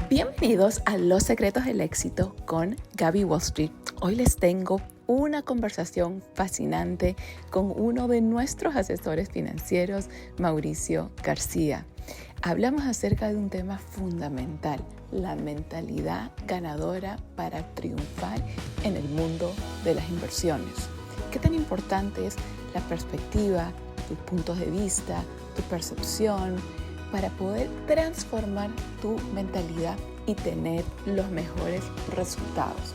Bienvenidos a Los Secretos del Éxito con Gaby Wall Street. Hoy les tengo una conversación fascinante con uno de nuestros asesores financieros, Mauricio García. Hablamos acerca de un tema fundamental, la mentalidad ganadora para triunfar en el mundo de las inversiones. ¿Qué tan importante es la perspectiva, tus puntos de vista, tu percepción, para poder transformar tu mentalidad y tener los mejores resultados?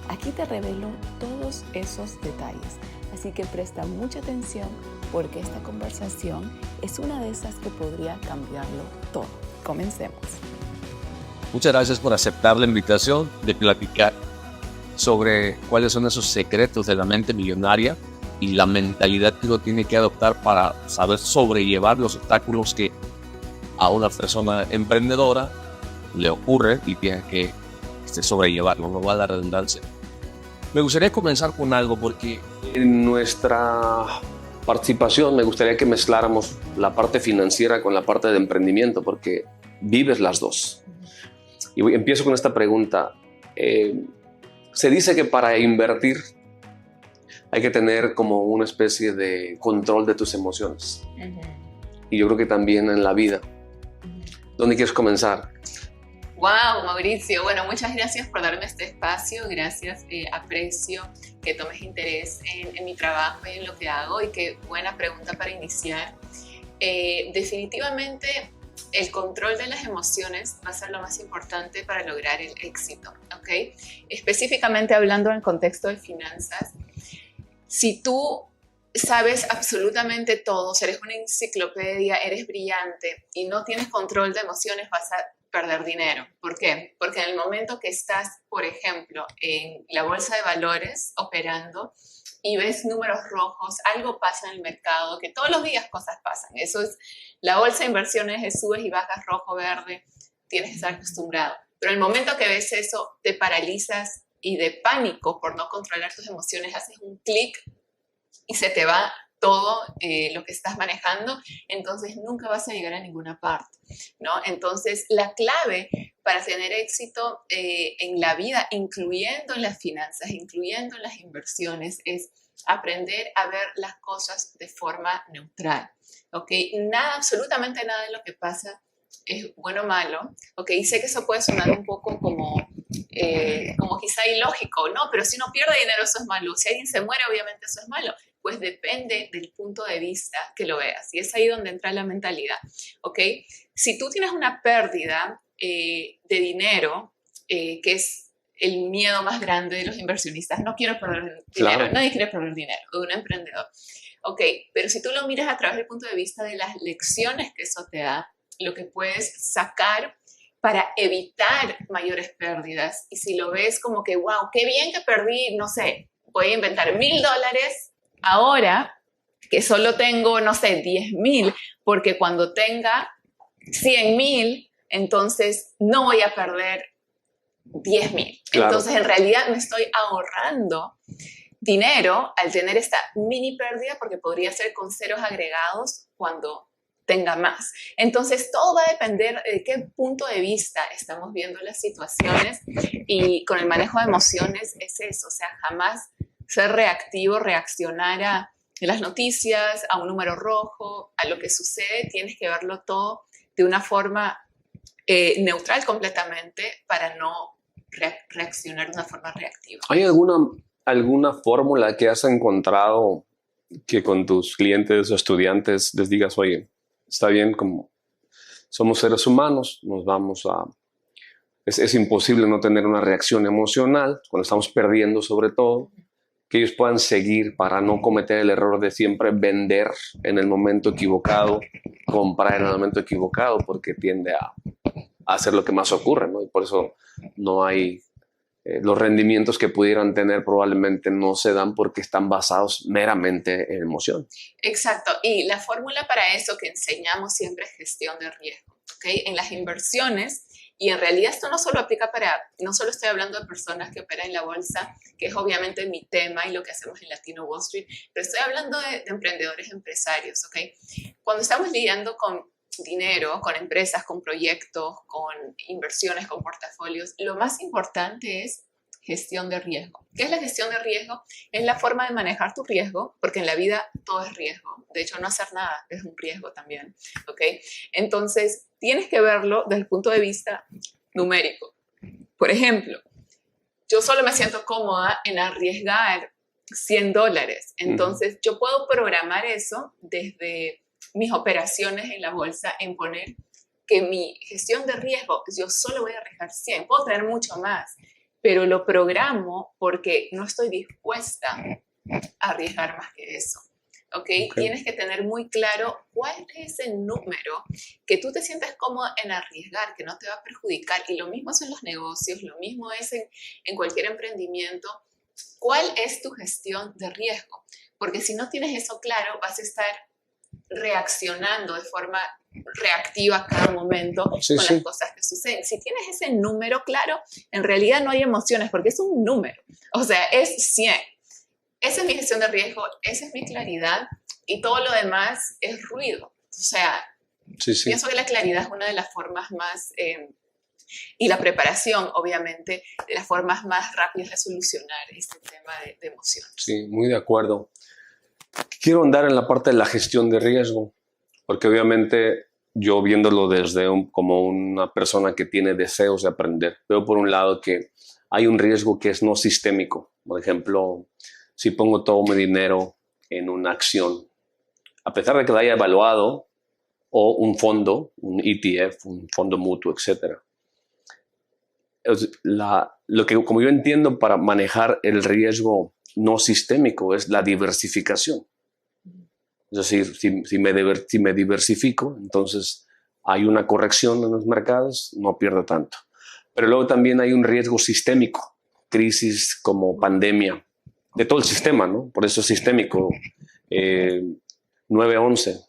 Aquí te revelo todos esos detalles, así que presta mucha atención porque esta conversación es una de esas que podría cambiarlo todo. Comencemos. Muchas gracias por aceptar la invitación de platicar sobre cuáles son esos secretos de la mente millonaria y la mentalidad que uno tiene que adoptar para saber sobrellevar los obstáculos que a una persona emprendedora le ocurre y tiene que sobrellevarlo, no va a la redundancia. Me gustaría comenzar con algo porque en nuestra participación me gustaría que mezcláramos la parte financiera con la parte de emprendimiento porque vives las dos. Y empiezo con esta pregunta. Se dice que para invertir hay que tener como una especie de control de tus emociones. Y yo creo que también en la vida. ¿Dónde quieres comenzar? Wow, Mauricio. Bueno, muchas gracias por darme este espacio. Gracias, aprecio que tomes interés en mi trabajo y en lo que hago. Y qué buena pregunta para iniciar. Definitivamente, el control de las emociones va a ser lo más importante para lograr el éxito, ¿ok? Específicamente hablando en el contexto de finanzas, si tú sabes absolutamente todo, eres una enciclopedia, eres brillante y no tienes control de emociones, vas a perder dinero. ¿Por qué? Porque en el momento que estás, por ejemplo, en la bolsa de valores operando y ves números rojos, algo pasa en el mercado, que todos los días cosas pasan. Eso es, la bolsa de inversiones es subes y bajas, rojo, verde, tienes que estar acostumbrado. Pero en el momento que ves eso, te paralizas y de pánico por no controlar tus emociones, haces un clic y se te va todo lo que estás manejando, entonces nunca vas a llegar a ninguna parte, ¿no? Entonces, la clave para tener éxito en la vida, incluyendo en las finanzas, incluyendo en las inversiones, es aprender a ver las cosas de forma neutral, ¿ok? Nada, absolutamente nada de lo que pasa es bueno o malo, ¿ok? Y sé que eso puede sonar un poco como quizá ilógico, ¿no? Pero si uno pierde dinero, eso es malo. Si alguien se muere, obviamente eso es malo. Pues depende del punto de vista que lo veas. Y es ahí donde entra la mentalidad, ¿ok? Si tú tienes una pérdida de dinero, que es el miedo más grande de los inversionistas, no quiero perder dinero, claro. Nadie quiere perder dinero, de un emprendedor. Ok, pero si tú lo miras a través del punto de vista de las lecciones que eso te da, lo que puedes sacar para evitar mayores pérdidas, y si lo ves como que, wow, qué bien que perdí, no sé, voy a inventar $1,000, ahora que solo tengo, no sé, 10,000, porque cuando tenga 100,000, entonces no voy a perder 10,000. Claro. Entonces, en realidad me estoy ahorrando dinero al tener esta mini pérdida, porque podría ser con ceros agregados cuando tenga más. Entonces, todo va a depender de qué punto de vista estamos viendo las situaciones, y con el manejo de emociones es eso, o sea, jamás ser reactivo, reaccionar a las noticias, a un número rojo, a lo que sucede. Tienes que verlo todo de una forma neutral completamente para no reaccionar de una forma reactiva. ¿Hay alguna fórmula que has encontrado que con tus clientes o estudiantes les digas, oye, está bien, como somos seres humanos, nos vamos a... Es imposible no tener una reacción emocional cuando estamos perdiendo, sobre todo, que ellos puedan seguir para no cometer el error de siempre vender en el momento equivocado, comprar en el momento equivocado, porque tiende a hacer lo que más ocurre, ¿no? Y por eso no hay... los rendimientos que pudieran tener probablemente no se dan porque están basados meramente en emoción. Exacto. Y la fórmula para eso que enseñamos siempre es gestión de riesgo, ¿ok? En las inversiones, y en realidad esto no solo aplica no solo estoy hablando de personas que operan en la bolsa, que es obviamente mi tema y lo que hacemos en Latino Wall Street, pero estoy hablando de emprendedores empresarios, ¿ok? Cuando estamos lidiando con dinero, con empresas, con proyectos, con inversiones, con portafolios, lo más importante es gestión de riesgo. ¿Qué es la gestión de riesgo? Es la forma de manejar tu riesgo, porque en la vida todo es riesgo. De hecho, no hacer nada es un riesgo también, ¿ok? Entonces, tienes que verlo desde el punto de vista numérico. Por ejemplo, yo solo me siento cómoda en arriesgar $100. Entonces, yo puedo programar eso desde mis operaciones en la bolsa, en poner que mi gestión de riesgo, yo solo voy a arriesgar 100. Puedo tener mucho más, pero lo programo porque no estoy dispuesta a arriesgar más que eso. ¿Okay? Tienes que tener muy claro cuál es el número que tú te sientes cómodo en arriesgar, que no te va a perjudicar. Y lo mismo es en los negocios, lo mismo es en cualquier emprendimiento. ¿Cuál es tu gestión de riesgo? Porque si no tienes eso claro, vas a estar reaccionando de forma reactiva a cada momento con las cosas que suceden. Si tienes ese número claro, en realidad no hay emociones porque es un número. O sea, es 100. Esa es mi gestión de riesgo, esa es mi claridad y todo lo demás es ruido. O sea, pienso que la claridad es una de las formas más, y la preparación, obviamente, de las formas más rápidas de solucionar este tema de emociones. Sí, muy de acuerdo. Quiero andar en la parte de la gestión de riesgo, porque obviamente yo viéndolo desde como una persona que tiene deseos de aprender, veo por un lado que hay un riesgo que es no sistémico. Por ejemplo, si pongo todo mi dinero en una acción, a pesar de que la haya evaluado, o un fondo, un ETF, un fondo mutuo, etc. Como yo entiendo, para manejar el riesgo no sistémico es la diversificación. Es decir, si me diversifico, entonces hay una corrección en los mercados, no pierdo tanto. Pero luego también hay un riesgo sistémico, crisis como pandemia, de todo el sistema, ¿no? Por eso es sistémico. 9/11,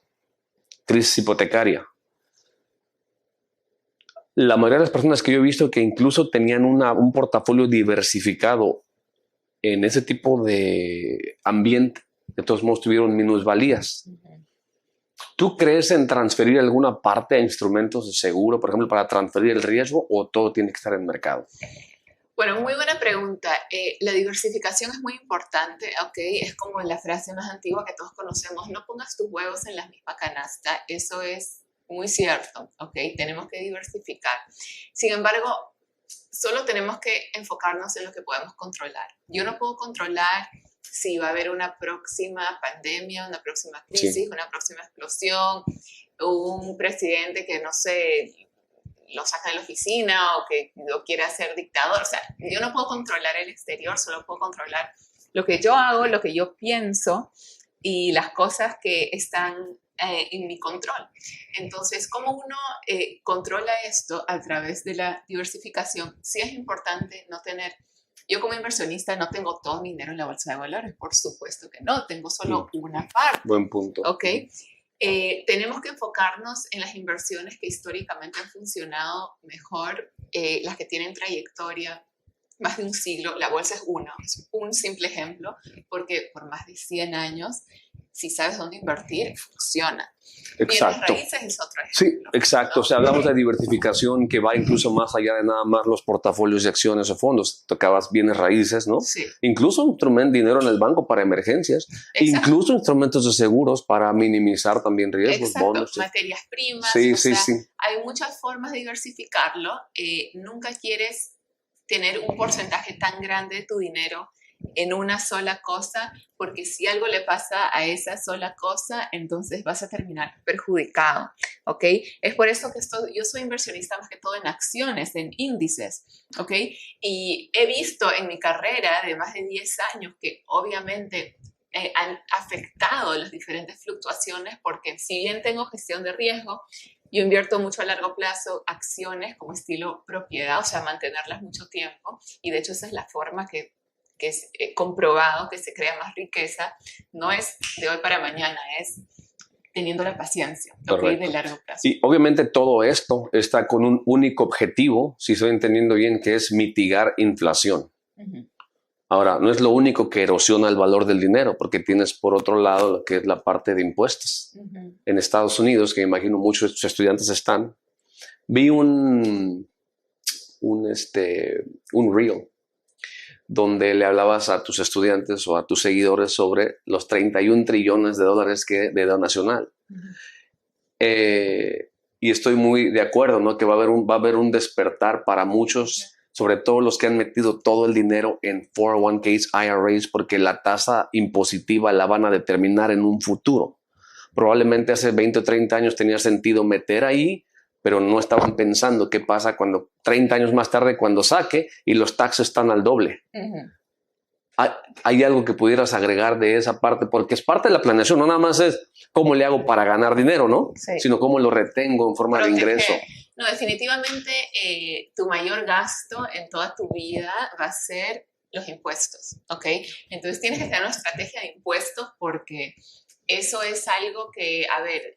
crisis hipotecaria. La mayoría de las personas que yo he visto que incluso tenían un portafolio diversificado en ese tipo de ambiente, de todos modos tuvieron minusvalías. ¿Tú crees en transferir alguna parte a instrumentos de seguro, por ejemplo, para transferir el riesgo, o todo tiene que estar en el mercado? Bueno, muy buena pregunta. La diversificación es muy importante, ¿ok? Es como la frase más antigua que todos conocemos, no pongas tus huevos en la misma canasta. Eso es muy cierto, ¿ok? Tenemos que diversificar. Sin embargo, solo tenemos que enfocarnos en lo que podemos controlar. Yo no puedo controlar si va a haber una próxima pandemia, una próxima crisis, una próxima explosión, un presidente que, no sé, lo saca de la oficina o que lo quiere hacer dictador. O sea, yo no puedo controlar el exterior, solo puedo controlar lo que yo hago, lo que yo pienso y las cosas que están en mi control. Entonces, ¿cómo uno controla esto a través de la diversificación? Sí es importante no tener... Yo como inversionista no tengo todo mi dinero en la bolsa de valores, por supuesto que no, tengo solo una parte. Buen punto. ¿Ok? Tenemos que enfocarnos en las inversiones que históricamente han funcionado mejor, las que tienen trayectoria más de un siglo. La bolsa es un simple ejemplo, porque por más de 100 años, si sabes dónde invertir, funciona. Exacto. Bienes raíces es otro ejemplo. Sí, exacto. ¿No? O sea, hablamos de diversificación que va incluso más allá de nada más los portafolios de acciones o fondos. Tocabas bienes raíces, ¿no? Sí. Incluso dinero en el banco para emergencias. Exacto. Incluso instrumentos de seguros para minimizar también riesgos. Exacto. Bonos. Materias primas. Sí. Hay muchas formas de diversificarlo. Nunca quieres tener un porcentaje tan grande de tu dinero en una sola cosa, porque si algo le pasa a esa sola cosa, entonces vas a terminar perjudicado, ¿ok? Es por eso que yo soy inversionista más que todo en acciones, en índices, ¿ok? Y he visto en mi carrera de más de 10 años que obviamente han afectado las diferentes fluctuaciones, porque si bien tengo gestión de riesgo, yo invierto mucho a largo plazo acciones como estilo propiedad, o sea, mantenerlas mucho tiempo, y de hecho esa es la forma que es comprobado que se crea más riqueza. No es de hoy para mañana, es teniendo la paciencia, ¿okay? De largo plazo. Y obviamente todo esto está con un único objetivo, si estoy entendiendo bien, que es mitigar inflación. Ahora, no es lo único que erosiona el valor del dinero, porque tienes por otro lado lo que es la parte de impuestos. En Estados Unidos, que imagino muchos estudiantes están, vi un reel donde le hablabas a tus estudiantes o a tus seguidores sobre los 31 trillones de dólares de deuda nacional. Y estoy muy de acuerdo, ¿no? Que va a haber un despertar para muchos, sobre todo los que han metido todo el dinero en 401ks, IRAs, porque la tasa impositiva la van a determinar en un futuro. Probablemente hace 20 o 30 años tenía sentido meter ahí, pero no estaban pensando qué pasa cuando 30 años más tarde, cuando saque y los taxes están al doble. ¿Hay algo que pudieras agregar de esa parte? Porque es parte de la planeación, no nada más es cómo le hago para ganar dinero, ¿no? Sí. Sino cómo lo retengo en forma de ingreso. No, definitivamente tu mayor gasto en toda tu vida va a ser los impuestos, ¿ok? Entonces tienes que tener una estrategia de impuestos porque eso es algo que, a ver,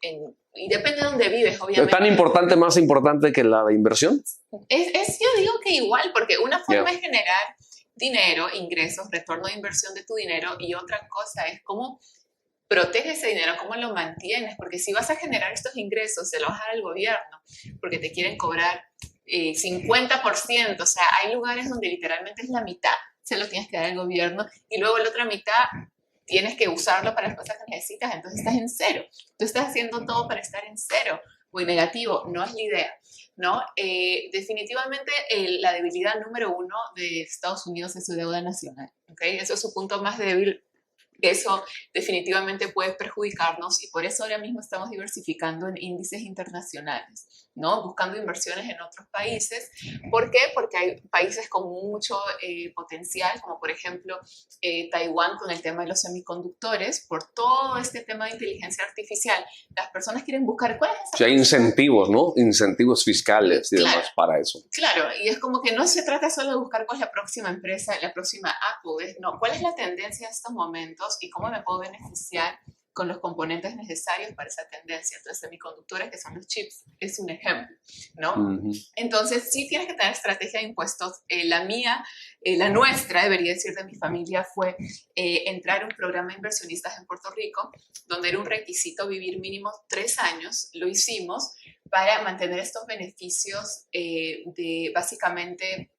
y depende de dónde vives, obviamente. ¿Tan importante, más importante que la de inversión? Yo digo que igual, porque una forma es generar dinero, ingresos, retorno de inversión de tu dinero, y otra cosa es cómo proteges ese dinero, cómo lo mantienes, porque si vas a generar estos ingresos, se los vas a dar al gobierno, porque te quieren cobrar 50%, o sea, hay lugares donde literalmente es la mitad, se lo tienes que dar al gobierno, y luego la otra mitad tienes que usarlo para las cosas que necesitas, entonces estás en cero. Tú estás haciendo todo para estar en cero, muy negativo, no es la idea, ¿no? Definitivamente la debilidad número uno de Estados Unidos es su deuda nacional, ¿ok? Eso es su punto más débil. Eso definitivamente puede perjudicarnos y por eso ahora mismo estamos diversificando en índices internacionales, ¿no? Buscando inversiones en otros países. ¿Por qué? Porque hay países con mucho potencial, como por ejemplo Taiwán con el tema de los semiconductores, por todo este tema de inteligencia artificial. Las personas quieren buscar cuál es esa. Sí, hay incentivos, ¿no? Incentivos fiscales y demás para eso. Claro, y es como que no se trata solo de buscar cuál es la próxima empresa, la próxima Apple, no, cuál es la tendencia de estos momentos y cómo me puedo beneficiar con los componentes necesarios para esa tendencia. Entonces, semiconductores, que son los chips, es un ejemplo, ¿no? Entonces, sí tienes que tener estrategia de impuestos. La mía, la nuestra, debería decir de mi familia, fue entrar a un programa de inversionistas en Puerto Rico, donde era un requisito vivir mínimo 3 años. Lo hicimos para mantener estos beneficios de básicamente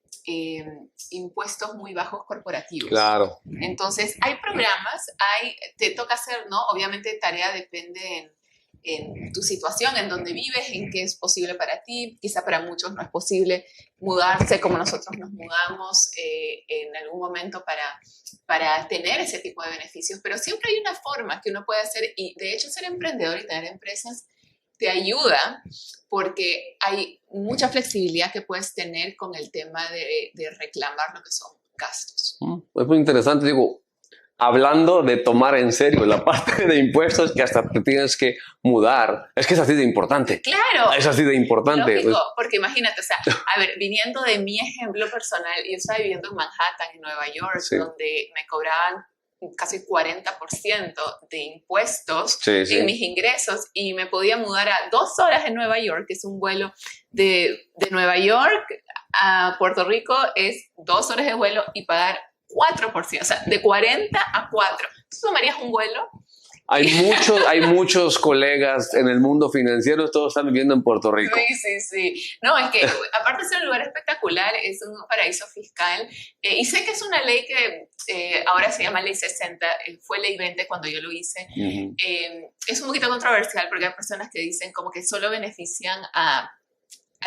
impuestos muy bajos corporativos. Claro. Entonces, hay programas, te toca hacer, ¿no? Obviamente, tarea depende en tu situación, en donde vives, en qué es posible para ti. Quizá para muchos no es posible mudarse como nosotros nos mudamos en algún momento para tener ese tipo de beneficios, pero siempre hay una forma que uno puede hacer, y de hecho ser emprendedor y tener empresas te ayuda porque hay mucha flexibilidad que puedes tener con el tema de reclamar lo que son gastos. Es muy interesante, digo, hablando de tomar en serio la parte de impuestos que hasta te tienes que mudar, es que es así de importante. Claro. Es así de importante. Lógico, porque imagínate, o sea, a ver, viniendo de mi ejemplo personal, yo estaba viviendo en Manhattan, en Nueva York, sí, donde me cobraban casi 40% de impuestos en mis ingresos y me podía mudar a 2 horas en Nueva York, que es un vuelo de Nueva York a Puerto Rico, es 2 horas de vuelo y pagar 4%, o sea, de 40 a 4. ¿Tú tomarías un vuelo? Hay muchos colegas en el mundo financiero, todos están viviendo en Puerto Rico. Sí. No, es que aparte de ser un lugar espectacular, es un paraíso fiscal. Y sé que es una ley que ahora se llama Ley 60, fue Ley 20 cuando yo lo hice. Es un poquito controversial porque hay personas que dicen como que solo benefician a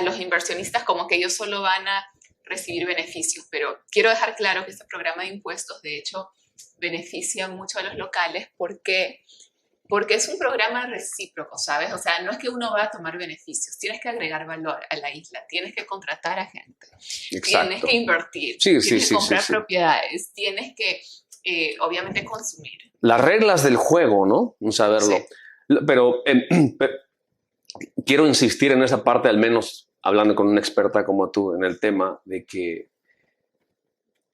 los inversionistas, como que ellos solo van a recibir beneficios. Pero quiero dejar claro que este programa de impuestos, de hecho, beneficia mucho a los locales porque es un programa recíproco, ¿sabes? O sea, no es que uno va a tomar beneficios, tienes que agregar valor a la isla, tienes que contratar a gente, tienes que invertir, tienes que comprar propiedades, tienes que, obviamente, consumir. Las reglas del juego, ¿no? Saberlo. Sí. Pero quiero insistir en esa parte, al menos hablando con una experta como tú en el tema, de que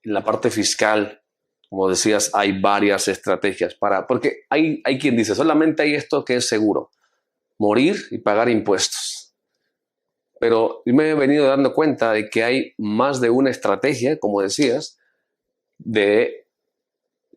en la parte fiscal, como decías, hay varias estrategias porque hay quien dice, solamente hay esto que es seguro, morir y pagar impuestos. Pero yo me he venido dando cuenta de que hay más de una estrategia, como decías, de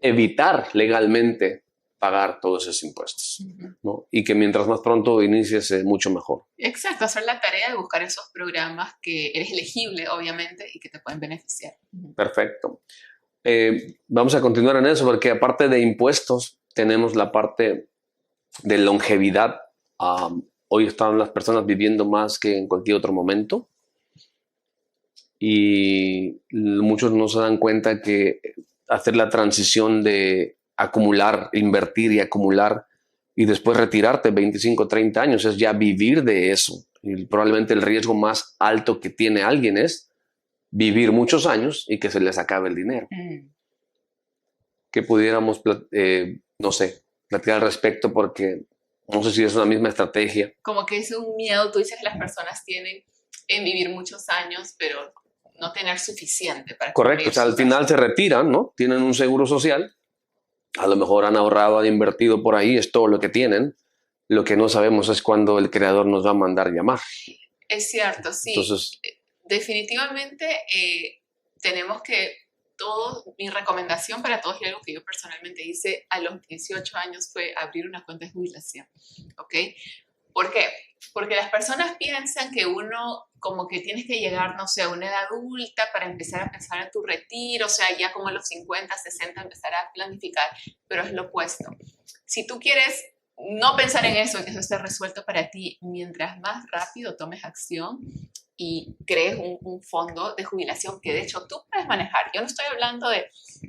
evitar legalmente pagar todos esos impuestos, ¿no? Y que mientras más pronto inicies, mucho mejor. Exacto, hacer la tarea de buscar esos programas que eres elegible, obviamente, y que te pueden beneficiar. Perfecto. Vamos a continuar en eso, porque aparte de impuestos, tenemos la parte de longevidad. Hoy están las personas viviendo más que en cualquier otro momento. Y muchos no se dan cuenta que hacer la transición de acumular, invertir y acumular y después retirarte 25, 30 años es ya vivir de eso. Y probablemente el riesgo más alto que tiene alguien es vivir muchos años y que se les acabe el dinero. Que pudiéramos, no sé, platicar al respecto, porque no sé si es una misma estrategia. Como que es un miedo, tú dices, que las personas tienen en vivir muchos años, pero no tener suficiente para... Correcto, o sea, al final se retiran, ¿no? Tienen un seguro social, a lo mejor han ahorrado, han invertido por ahí, es todo lo que tienen. Lo que no sabemos es cuándo el creador nos va a mandar llamar. Es cierto, sí. Entonces, definitivamente tenemos que mi recomendación para todos y algo que yo personalmente hice a los 18 años fue abrir una cuenta de jubilación, ¿ok? ¿Por qué? Porque las personas piensan que uno como que tienes que llegar, no sé, a una edad adulta para empezar a pensar en tu retiro, o sea, ya como a los 50, 60 empezar a planificar, pero es lo opuesto. Si tú quieres no pensar en eso y que eso esté resuelto para ti, mientras más rápido tomes acción y crees un fondo de jubilación que de hecho tú puedes manejar. Yo no estoy hablando de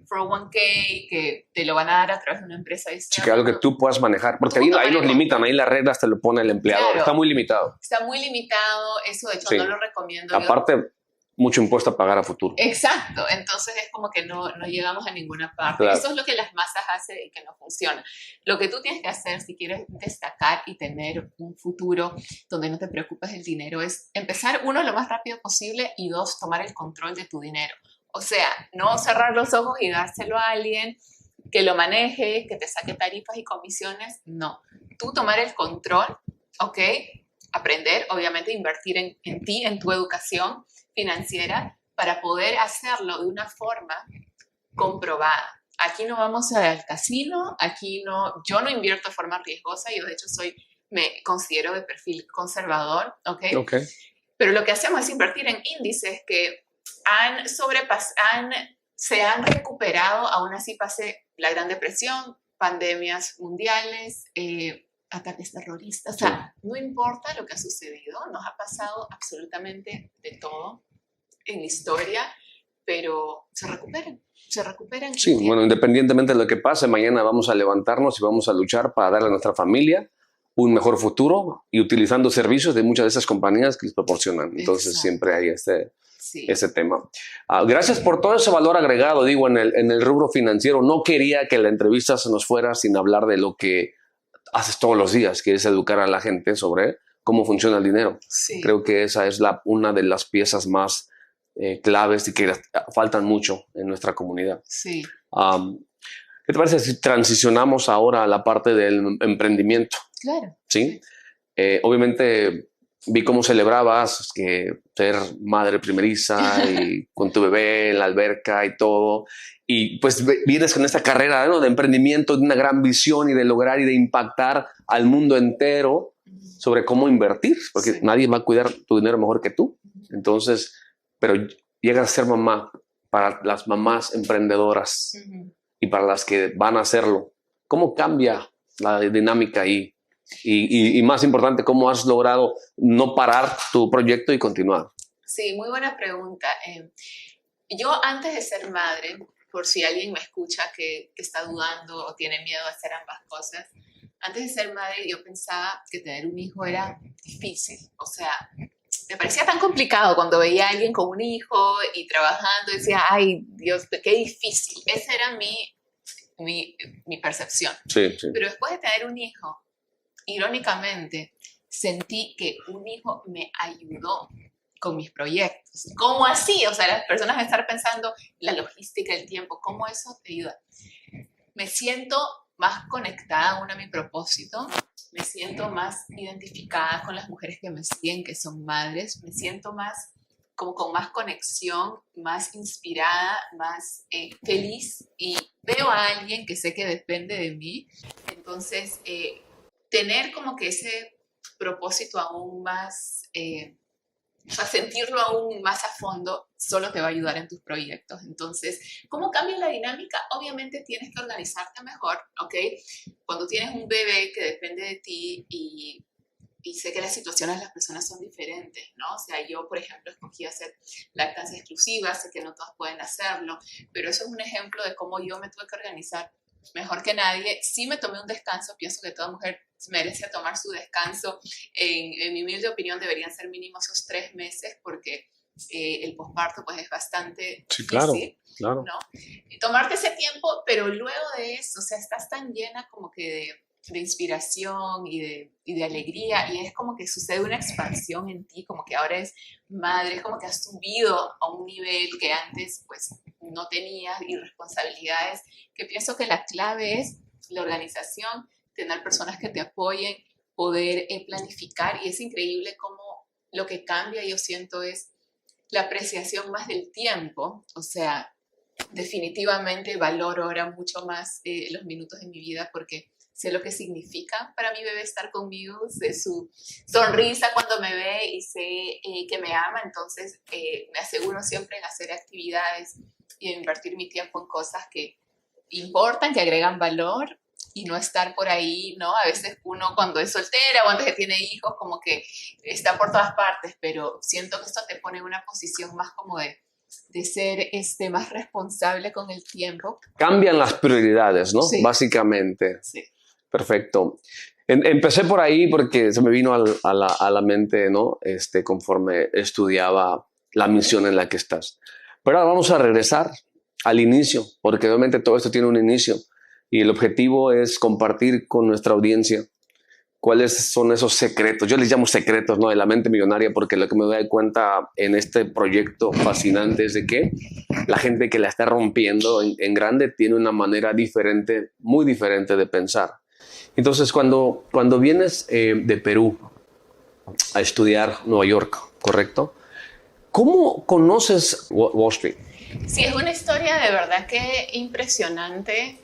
401k que te lo van a dar a través de una empresa. Sí, que algo que tú puedas manejar, porque ahí nos limitan, ahí las reglas te lo pone el empleador. Claro, está muy limitado. Está muy limitado, eso de hecho no lo recomiendo. Aparte, mucho impuesto a pagar a futuro. Exacto, entonces es como que no llegamos a ninguna parte. Claro. Eso es lo que las masas hacen y que no funciona. Lo que tú tienes que hacer si quieres destacar y tener un futuro donde no te preocupes del dinero es empezar, uno, lo más rápido posible, y dos, tomar el control de tu dinero. O sea, no cerrar los ojos y dárselo a alguien que lo maneje, que te saque tarifas y comisiones. No, tú tomar el control, ¿ok? Aprender, obviamente, invertir en ti, en tu educación financiera, para poder hacerlo de una forma comprobada. Aquí no vamos al casino, yo no invierto de forma riesgosa, yo de hecho me considero de perfil conservador, ¿ok? Pero lo que hacemos es invertir en índices que se han recuperado, aún así pase la Gran Depresión, pandemias mundiales, ataques terroristas, o sea, no importa lo que ha sucedido, nos ha pasado absolutamente de todo en la historia, pero se recuperan. Sí, bueno, independientemente de lo que pase, mañana vamos a levantarnos y vamos a luchar para darle a nuestra familia un mejor futuro y utilizando servicios de muchas de esas compañías que les proporcionan. Entonces, siempre hay ese tema. Gracias por todo ese valor agregado, digo, en el rubro financiero. No quería que la entrevista se nos fuera sin hablar de lo que haces todos los días, que es educar a la gente sobre cómo funciona el dinero. Sí. Creo que esa es una de las piezas más claves y que faltan mucho en nuestra comunidad. Sí. ¿Qué te parece si transicionamos ahora a la parte del emprendimiento? Claro. ¿Sí? Obviamente vi cómo celebrabas que ser madre primeriza y con tu bebé en la alberca y todo. Y pues vienes con esta carrera, ¿no?, de emprendimiento, de una gran visión y de lograr y de impactar al mundo entero sobre cómo invertir, porque nadie va a cuidar tu dinero mejor que tú. Entonces, pero llegas a ser mamá para las mamás emprendedoras y para las que van a hacerlo. ¿Cómo cambia la dinámica ahí? Y más importante, ¿cómo has logrado no parar tu proyecto y continuar? Sí, muy buena pregunta. Yo antes de ser madre, por si alguien me escucha que está dudando o tiene miedo de hacer ambas cosas, antes de ser madre yo pensaba que tener un hijo era difícil. O sea, me parecía tan complicado cuando veía a alguien con un hijo y trabajando, decía, ay, Dios, qué difícil. Esa era mi percepción. Sí. Pero después de tener un hijo, irónicamente, sentí que un hijo me ayudó con mis proyectos. ¿Cómo así? O sea, las personas van a estar pensando la logística, el tiempo, ¿cómo eso te ayuda? Me siento más conectada aún a mi propósito, me siento más identificada con las mujeres que me siguen, que son madres, me siento más como con más conexión, más inspirada, más feliz y veo a alguien que sé que depende de mí. Entonces, tener como que ese propósito aún más, o sea, sentirlo aún más a fondo solo te va a ayudar en tus proyectos. Entonces, ¿cómo cambia la dinámica? Obviamente tienes que organizarte mejor, ¿ok? Cuando tienes un bebé que depende de ti y sé que las situaciones de las personas son diferentes, ¿no? O sea, yo, por ejemplo, escogí hacer lactancia exclusiva, sé que no todos pueden hacerlo, pero eso es un ejemplo de cómo yo me tuve que organizar mejor que nadie. Sí me tomé un descanso, pienso que toda mujer merece tomar su descanso. En mi humilde opinión deberían ser mínimo esos 3 meses porque el posparto pues es bastante difícil, claro. ¿no? Y tomarte ese tiempo, pero luego de eso, o sea, estás tan llena como que de inspiración y de alegría, y es como que sucede una expansión en ti, como que ahora eres madre, es como que has subido a un nivel que antes pues no tenías, y responsabilidades, que pienso que la clave es la organización, tener personas que te apoyen, poder planificar, y es increíble cómo lo que cambia, yo siento, es la apreciación más del tiempo. O sea, definitivamente valoro ahora mucho más los minutos de mi vida porque sé lo que significa para mi bebé estar conmigo, sé su sonrisa cuando me ve y sé que me ama. Entonces me aseguro siempre en hacer actividades y en invertir mi tiempo en cosas que importan, que agregan valor, y no estar por ahí, ¿no? A veces uno cuando es soltera o antes que tiene hijos como que está por todas partes, pero siento que esto te pone en una posición más como de ser más responsable con el tiempo. Cambian las prioridades, ¿no? Sí. Básicamente. Sí. Perfecto. Empecé por ahí porque se me vino a la mente, ¿no? Conforme estudiaba la misión en la que estás. Pero ahora vamos a regresar al inicio, porque obviamente todo esto tiene un inicio y el objetivo es compartir con nuestra audiencia cuáles son esos secretos. Yo les llamo secretos, ¿no? De la mente millonaria, porque lo que me doy cuenta en este proyecto fascinante es de que la gente que la está rompiendo en grande tiene una manera diferente, muy diferente de pensar. Entonces, cuando vienes de Perú a estudiar Nueva York, ¿correcto? ¿Cómo conoces Wall Street? Sí, es una historia de verdad que impresionante.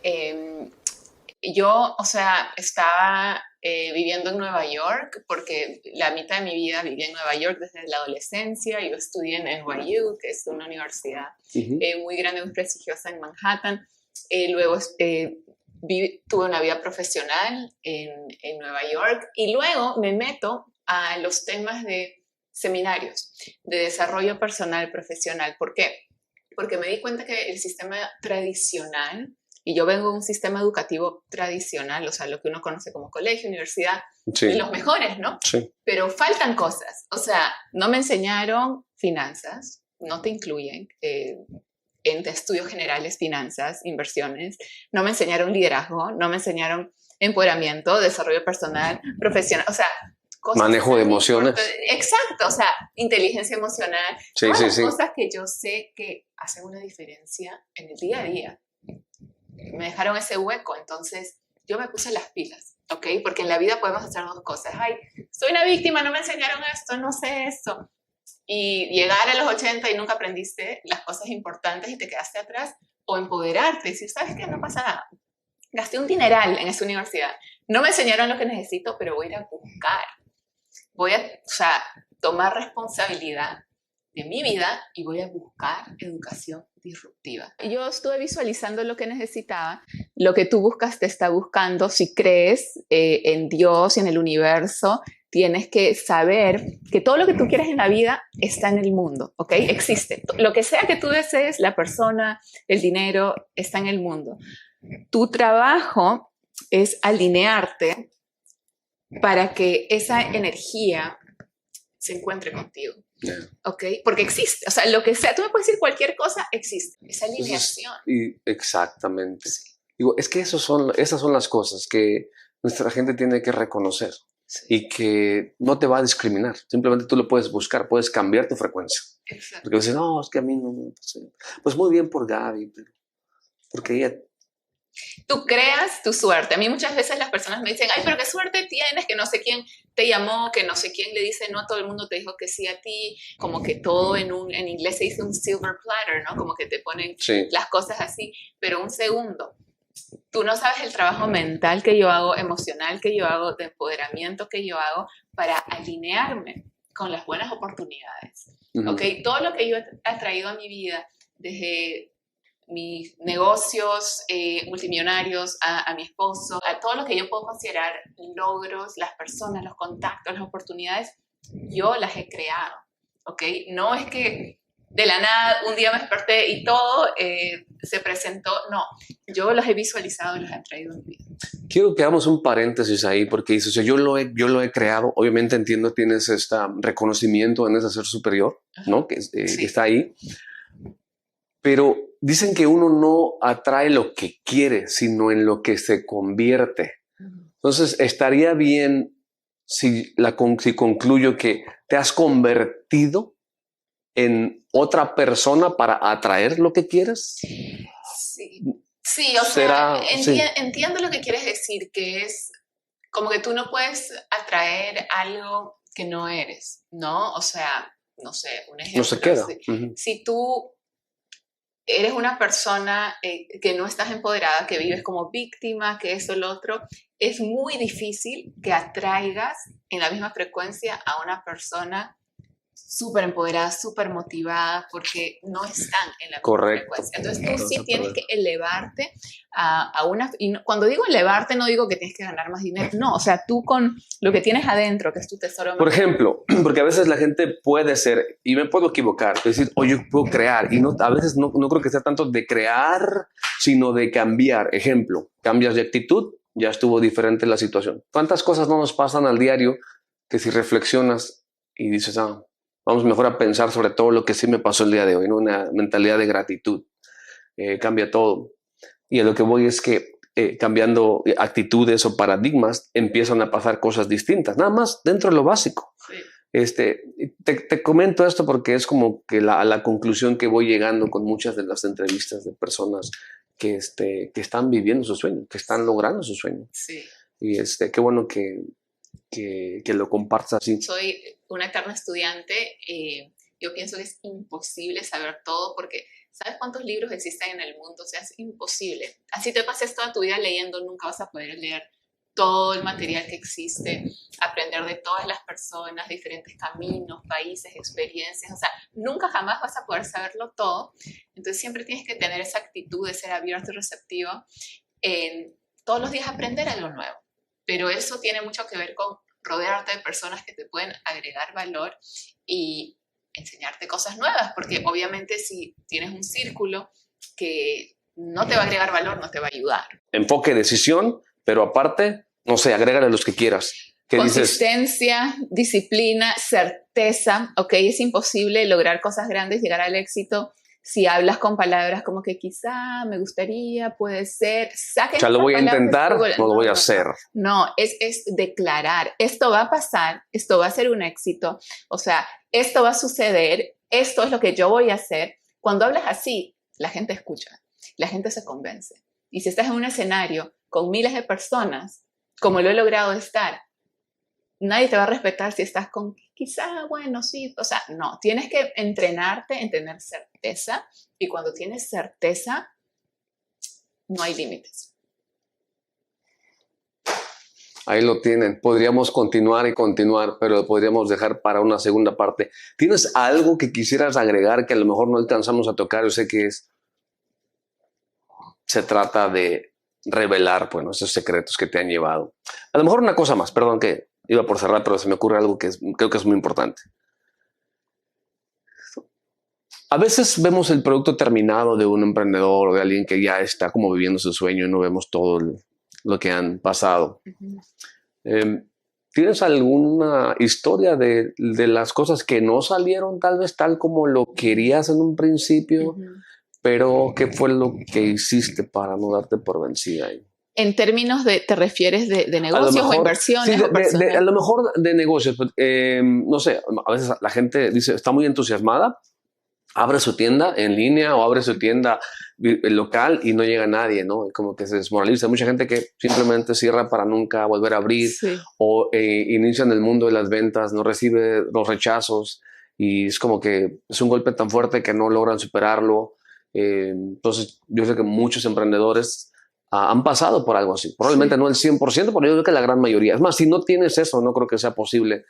Yo, o sea, estaba viviendo en Nueva York porque la mitad de mi vida viví en Nueva York desde la adolescencia. Yo estudié en NYU, que es una universidad muy grande, muy prestigiosa en Manhattan. Luego tuve una vida profesional en Nueva York y luego me meto a los temas de seminarios de desarrollo personal profesional. ¿Por qué? Porque me di cuenta que el sistema tradicional, y yo vengo de un sistema educativo tradicional, o sea, lo que uno conoce como colegio, universidad, Sí. los mejores, ¿no? Sí. Pero faltan cosas. O sea, no me enseñaron finanzas, no te incluyen en estudios generales, finanzas, inversiones, no me enseñaron liderazgo, no me enseñaron empoderamiento, desarrollo personal, profesional, o sea, cosas manejo de emociones. Exacto, o sea, inteligencia emocional, Sí, todas sí, las sí. cosas que yo sé que hacen una diferencia en el día a día. Me dejaron ese hueco, entonces yo me puse las pilas, ¿ok? Porque en la vida podemos hacer dos cosas. Ay, soy una víctima, no me enseñaron esto, no sé esto. Y llegar a los 80 y nunca aprendiste las cosas importantes y te quedaste atrás. O empoderarte, decir, ¿sabes qué? No pasa nada. Gasté un dineral en esa universidad. No me enseñaron lo que necesito, pero voy a ir a buscar. Voy a, o sea, tomar responsabilidad de mi vida y voy a buscar educación disruptiva. Yo estuve visualizando lo que necesitaba. Lo que tú buscas te está buscando. Si crees en Dios y en el universo, tienes que saber que todo lo que tú quieres en la vida está en el mundo, ¿ok? Existe. Lo que sea que tú desees, la persona, el dinero, está en el mundo. Tu trabajo es alinearte para que esa energía se encuentre contigo. Yeah. ¿Ok? Porque existe. O sea, lo que sea, tú me puedes decir cualquier cosa, existe. Esa alineación. Exactamente. Sí. Digo, es que esas son las cosas que nuestra gente tiene que reconocer. Sí. Y que no te va a discriminar. Simplemente tú lo puedes buscar, puedes cambiar tu frecuencia. Exacto. Porque dicen, no, es que a mí no me pasa. Pues muy bien por Gaby, pero porque ella Tú creas tu suerte. A mí muchas veces las personas me dicen, ay, pero qué suerte tienes, que no sé quién te llamó, que no sé quién le dice no a todo el mundo, te dijo que sí a ti, como que todo en inglés se dice un silver platter, ¿no? Como que te ponen las cosas así, pero un segundo. Tú no sabes el trabajo mental que yo hago, emocional que yo hago, de empoderamiento que yo hago para alinearme con las buenas oportunidades. ¿Ok? Todo lo que yo he atraído a mi vida, desde mis negocios multimillonarios, a mi esposo, a todo lo que yo puedo considerar logros, las personas, los contactos, las oportunidades, yo las he creado, ¿ok? No es que de la nada un día me desperté y todo se presentó, no, yo los he visualizado y los he traído en mi vida. Quiero que hagamos un paréntesis ahí, porque dices, yo lo he creado, obviamente entiendo, tienes este reconocimiento en ese ser superior, ¿no? Que está ahí, pero dicen que uno no atrae lo que quiere, sino en lo que se convierte. Entonces, estaría bien si concluyo que te has convertido en otra persona para atraer lo que quieres. Sí, o sea, entiendo lo que quieres decir, que es como que tú no puedes atraer algo que no eres, ¿no? O sea, no sé, un ejemplo. No se queda. Si tú eres una persona que no estás empoderada, que vives como víctima, que eso, lo otro, es muy difícil que atraigas en la misma frecuencia a una persona súper empoderada, súper motivada, porque no están en la misma frecuencia. Entonces tú sí tienes que elevarte a una... Y cuando digo elevarte, no digo que tienes que ganar más dinero, no, o sea, tú con lo que tienes adentro, que es tu tesoro. Por ejemplo, porque a veces la gente puede ser, y me puedo equivocar, es decir, oye, yo puedo crear, y no, a veces no creo que sea tanto de crear, sino de cambiar. Ejemplo, cambias de actitud, ya estuvo diferente la situación. ¿Cuántas cosas no nos pasan al diario que si reflexionas y dices, vamos mejor a pensar sobre todo lo que sí me pasó el día de hoy, ¿no? Una mentalidad de gratitud cambia todo. Y a lo que voy es que cambiando actitudes o paradigmas empiezan a pasar cosas distintas, nada más dentro de lo básico. Te comento esto porque es como que a la conclusión que voy llegando con muchas de las entrevistas de personas que están viviendo su sueño, que están logrando su sueño. Sí. Y qué bueno que lo compartas así. Soy una eterna estudiante. Yo pienso que es imposible saber todo porque ¿sabes cuántos libros existen en el mundo? O sea, es imposible. Así te pases toda tu vida leyendo, nunca vas a poder leer todo el material que existe, aprender de todas las personas, diferentes caminos, países, experiencias. O sea, nunca jamás vas a poder saberlo todo. Entonces siempre tienes que tener esa actitud de ser abierto y receptivo en todos los días aprender algo nuevo. Pero eso tiene mucho que ver con rodearte de personas que te pueden agregar valor y enseñarte cosas nuevas, porque obviamente si tienes un círculo que no te va a agregar valor, no te va a ayudar. Enfoque, decisión, pero aparte, no sé, agrégale los que quieras. Consistencia, disciplina, certeza, ¿ok? Es imposible lograr cosas grandes, llegar al éxito si hablas con palabras como que quizá, me gustaría, puede ser. Ya lo voy a intentar, no lo voy a hacer. No, es declarar, esto va a pasar, esto va a ser un éxito, o sea, esto va a suceder, esto es lo que yo voy a hacer. Cuando hablas así, la gente escucha, la gente se convence. Y si estás en un escenario con miles de personas, como lo he logrado estar, nadie te va a respetar si estás con quizá, bueno, sí, o sea, no, tienes que entrenarte en tener certeza y cuando tienes certeza, no hay límites. Ahí lo tienen. Podríamos continuar y continuar, pero lo podríamos dejar para una segunda parte. ¿Tienes algo que quisieras agregar que a lo mejor no alcanzamos a tocar? Yo sé que se trata de revelar, bueno, esos secretos que te han llevado. A lo mejor una cosa más, perdón que iba por cerrar, pero se me ocurre algo que creo que es muy importante. A veces vemos el producto terminado de un emprendedor o de alguien que ya está como viviendo su sueño y no vemos todo lo que han pasado. ¿Tienes alguna historia de las cosas que no salieron tal vez tal como lo querías en un principio? Pero ¿qué fue lo que hiciste para no darte por vencida ahí? En términos de, ¿te refieres de negocios mejor, o inversiones? Sí, o a lo mejor de negocios. No sé, a veces la gente dice, está muy entusiasmada, abre su tienda en línea o abre su tienda local y no llega nadie, ¿no? Y como que se desmoraliza. Hay mucha gente que simplemente cierra para nunca volver a abrir, Sí. o inicia en el mundo de las ventas, no recibe los rechazos y es como que es un golpe tan fuerte que no logran superarlo. Entonces yo sé que muchos emprendedores han pasado por algo así. Probablemente no el 100%, pero yo creo que la gran mayoría. Es más, si no tienes eso, no creo que sea posible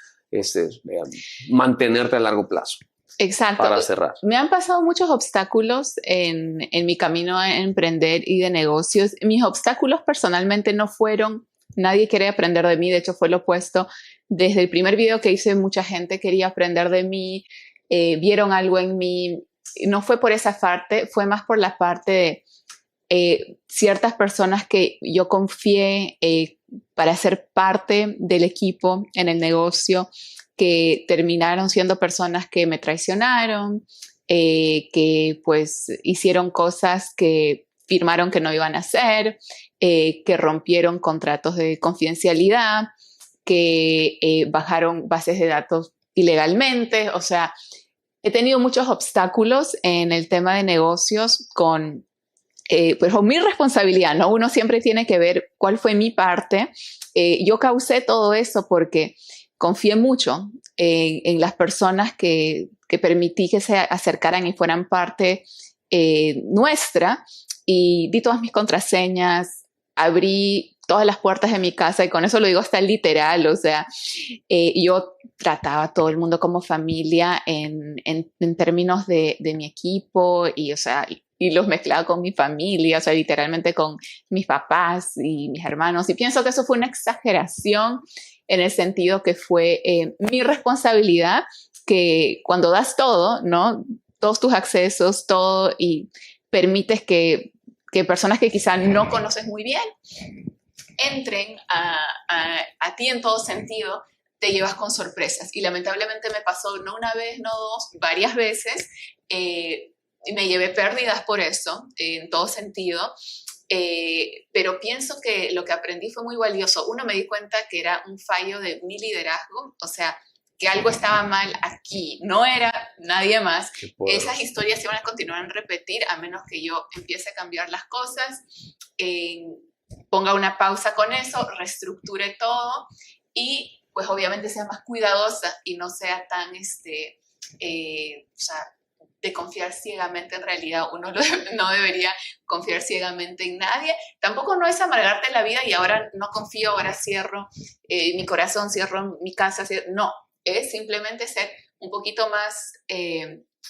mantenerte a largo plazo. Exacto. Para cerrar. Me han pasado muchos obstáculos en mi camino a emprender y de negocios. Mis obstáculos personalmente no fueron, nadie quería aprender de mí, de hecho fue lo opuesto. Desde el primer video que hice, mucha gente quería aprender de mí, vieron algo en mí. No fue por esa parte, fue más por la parte de ciertas personas que yo confié para ser parte del equipo en el negocio, que terminaron siendo personas que me traicionaron, que pues hicieron cosas que firmaron que no iban a hacer, que rompieron contratos de confidencialidad, que bajaron bases de datos ilegalmente. O sea, he tenido muchos obstáculos en el tema de negocios con mi responsabilidad, ¿no? Uno siempre tiene que ver cuál fue mi parte. Yo causé todo eso porque confié mucho en las personas que permití que se acercaran y fueran parte nuestra, y di todas mis contraseñas, abrí todas las puertas de mi casa, y con eso lo digo hasta literal. O sea, yo trataba a todo el mundo como familia en términos de mi equipo, y o sea, y los mezclaba con mi familia, o sea, literalmente con mis papás y mis hermanos. Y pienso que eso fue una exageración, en el sentido que fue mi responsabilidad, que cuando das todo, ¿no? Todos tus accesos, todo, y permites que personas que quizá no conoces muy bien entren a ti en todo sentido, te llevas con sorpresas. Y lamentablemente me pasó no una vez, no dos, varias veces, y me llevé pérdidas por eso, en todo sentido. Pero pienso que lo que aprendí fue muy valioso. Uno, me di cuenta que era un fallo de mi liderazgo, o sea, que algo estaba mal aquí, no era nadie más. Esas historias se van a continuar a repetir a menos que yo empiece a cambiar las cosas, ponga una pausa con eso, reestructure todo y pues obviamente sea más cuidadosa y no sea tan, o sea, de confiar ciegamente. En realidad uno no debería confiar ciegamente en nadie. Tampoco no es amargarte la vida y ahora no confío, ahora cierro mi corazón, cierro mi casa. No, es simplemente ser un poquito más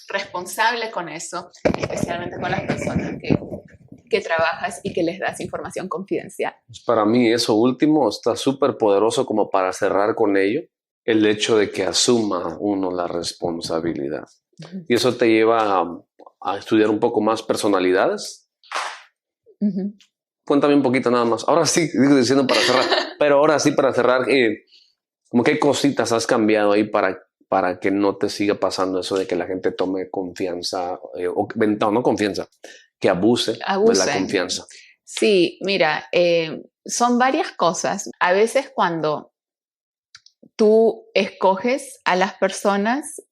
responsable con eso, especialmente con las personas que trabajas y que les das información confidencial. Para mí eso último está súper poderoso, como para cerrar con ello, el hecho de que asuma uno la responsabilidad. Y eso te lleva a estudiar un poco más personalidades. Cuéntame un poquito nada más. Ahora sí, digo diciendo para cerrar, pero ahora sí para cerrar, como qué cositas has cambiado ahí para que no te siga pasando eso de que la gente tome confianza, no confianza, que abuse de la confianza. Sí, mira, son varias cosas. A veces cuando tú escoges a las personas,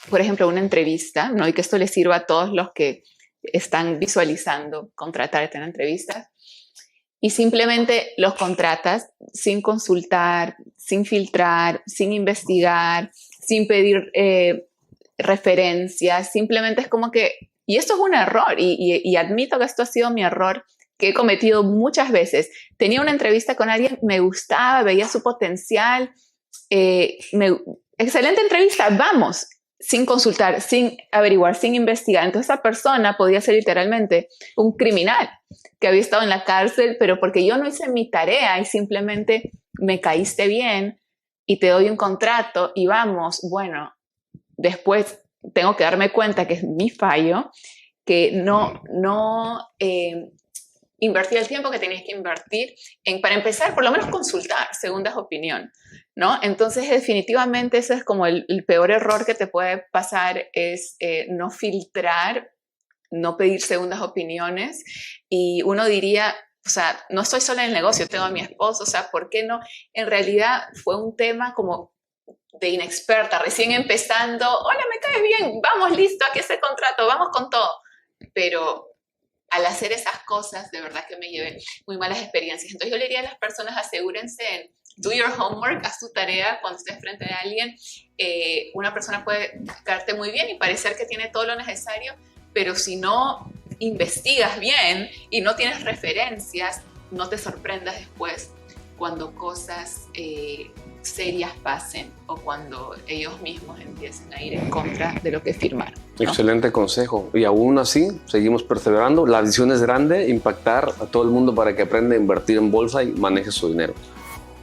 por ejemplo, una entrevista, ¿no? Y que esto les sirva a todos los que están visualizando contratarte en entrevistas, y simplemente los contratas sin consultar, sin filtrar, sin investigar, sin pedir referencias. Simplemente es como que, y esto es un error, y admito que esto ha sido mi error, que he cometido muchas veces. Tenía una entrevista con alguien, me gustaba, veía su potencial, excelente entrevista, vamos, sin consultar, sin averiguar, sin investigar. Entonces esa persona podía ser literalmente un criminal que había estado en la cárcel, pero porque yo no hice mi tarea y simplemente me caíste bien y te doy un contrato y vamos. Bueno, después tengo que darme cuenta que es mi fallo, que no invertí el tiempo que tenías que invertir en, para empezar, por lo menos consultar segundas opiniones, ¿no? Entonces, definitivamente ese es como el peor error que te puede pasar, es no filtrar, no pedir segundas opiniones. Y uno diría, o sea, no estoy sola en el negocio, tengo a mi esposo, o sea, ¿por qué no? En realidad fue un tema como de inexperta, recién empezando, hola, me caes bien, vamos, listo, aquí está el contrato, vamos con todo. Pero al hacer esas cosas, de verdad que me llevé muy malas experiencias. Entonces yo le diría a las personas, asegúrense en do your homework, haz tu tarea cuando estés frente a alguien. Una persona puede caerte muy bien y parecer que tiene todo lo necesario, pero si no investigas bien y no tienes referencias, no te sorprendas después cuando cosas serias pasen o cuando ellos mismos empiecen a ir en contra de lo que firmaron, ¿no? Excelente consejo. Y aún así, seguimos perseverando. La visión es grande, impactar a todo el mundo para que aprenda a invertir en bolsa y maneje su dinero.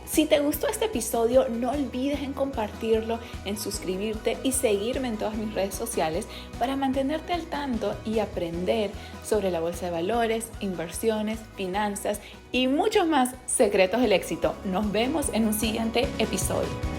Si te gustó este episodio, no olvides en compartirlo, en suscribirte y seguirme en todas mis redes sociales para mantenerte al tanto y aprender sobre la bolsa de valores, inversiones, finanzas y muchos más secretos del éxito. Nos vemos en un siguiente episodio.